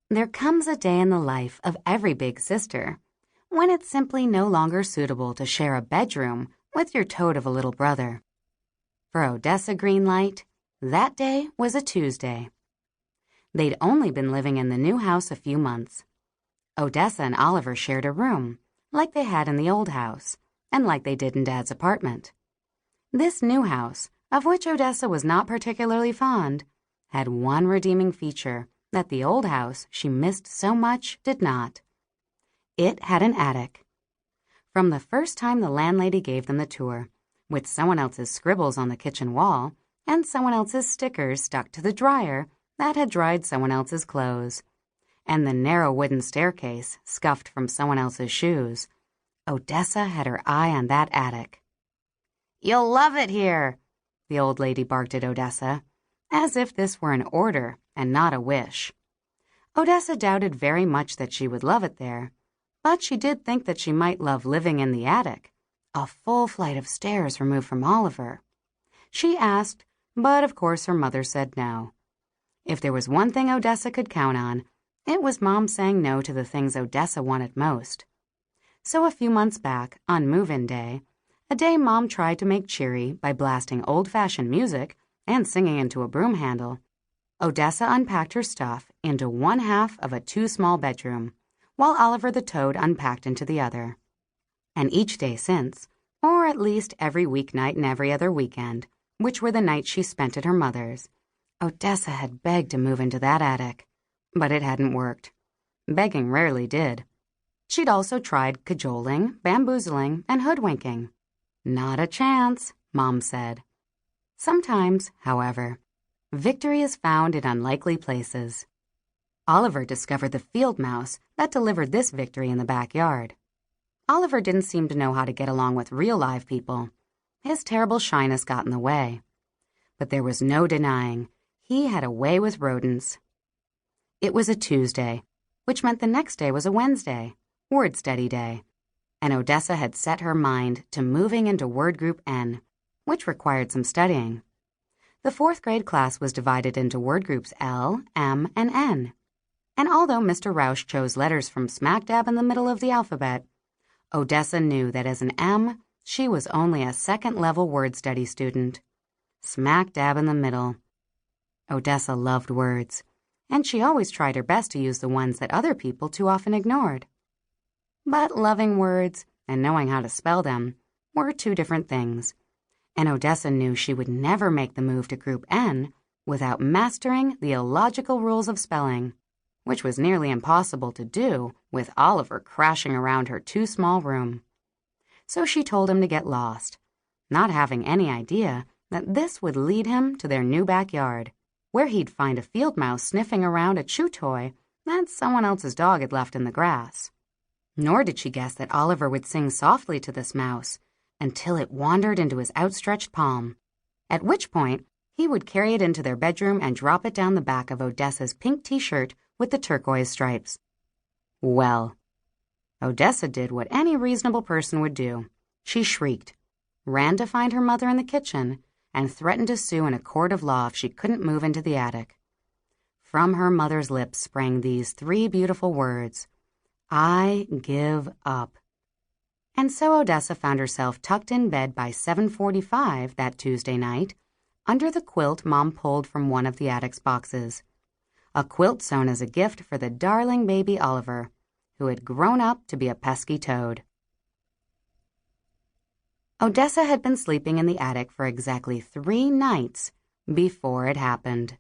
There comes a day in the life of every big sister when it's simply no longer suitable to share a bedroom with your toad of a little brother. For Odessa Green-Light, that day was a Tuesday. They'd only been living in the new house a few months. Odessa and Oliver shared a room, like they had in the old house, and like they did in Dad's apartment. This new house, of which Odessa was not particularly fond, had one redeeming feature that the old house she missed so much did not. It had an attic. From the first time the landlady gave them the tour, with someone else's scribbles on the kitchen wall and someone else's stickers stuck to the dryer that had dried someone else's clothes, and the narrow wooden staircase scuffed from someone else's shoes, Odessa had her eye on that attic. "You'll love it here," the old lady barked at Odessa, as if this were an order and not a wish. Odessa doubted very much that she would love it there, but she did think that she might love living in the attic, a full flight of stairs removed from Oliver. She asked, but of course her mother said no. If there was one thing Odessa could count on, it was Mom saying no to the things Odessa wanted most. So a few months back, on move-in day, a day Mom tried to make cheery by blasting old-fashioned music and singing into a broom handle, Odessa unpacked her stuff into one half of a too-small bedroom, while Oliver the toad unpacked into the other. And each day since, or at least every weeknight and every other weekend, which were the nights she spent at her mother's, Odessa had begged to move into that attic, but it hadn't worked. Begging rarely did. She'd also tried cajoling, bamboozling, and hoodwinking. Not a chance, Mom said. Sometimes, however, victory is found in unlikely places. Oliver discovered the field mouse that delivered this victory in the backyard. Oliver didn't seem to know how to get along with real live people. His terrible shyness got in the way. But there was no denying he had a way with rodents. It was a Tuesday, which meant the next day was a Wednesday, word study day, and Odessa had set her mind to moving into word group N, which required some studying. The 4th grade class was divided into word groups L, M, and N. And although Mr. Roush chose letters from smack dab in the middle of the alphabet, Odessa knew that as an M, she was only a second-level word study student. Smack dab in the middle. Odessa loved words, and she always tried her best to use the ones that other people too often ignored. But loving words and knowing how to spell them were two different things, and Odessa knew she would never make the move to Group N without mastering the illogical rules of spelling, which was nearly impossible to do with Oliver crashing around her too-small room. So she told him to get lost, not having any idea that this would lead him to their new backyard, where he'd find a field mouse sniffing around a chew toy that someone else's dog had left in the grass. Nor did she guess that Oliver would sing softly to this mouse until it wandered into his outstretched palm, at which point he would carry it into their bedroom and drop it down the back of Odessa's pink t-shirt with the turquoise stripes. Well, Odessa did what any reasonable person would do. She shrieked, ran to find her mother in the kitchen, and threatened to sue in a court of law if she couldn't move into the attic. From her mother's lips sprang these 3 beautiful words, "I give up." And so Odessa found herself tucked in bed by 7:45 that Tuesday night, under the quilt Mom pulled from one of the attic's boxes. A quilt sewn as a gift for the darling baby Oliver, who had grown up to be a pesky toad. Odessa had been sleeping in the attic for exactly 3 nights before it happened.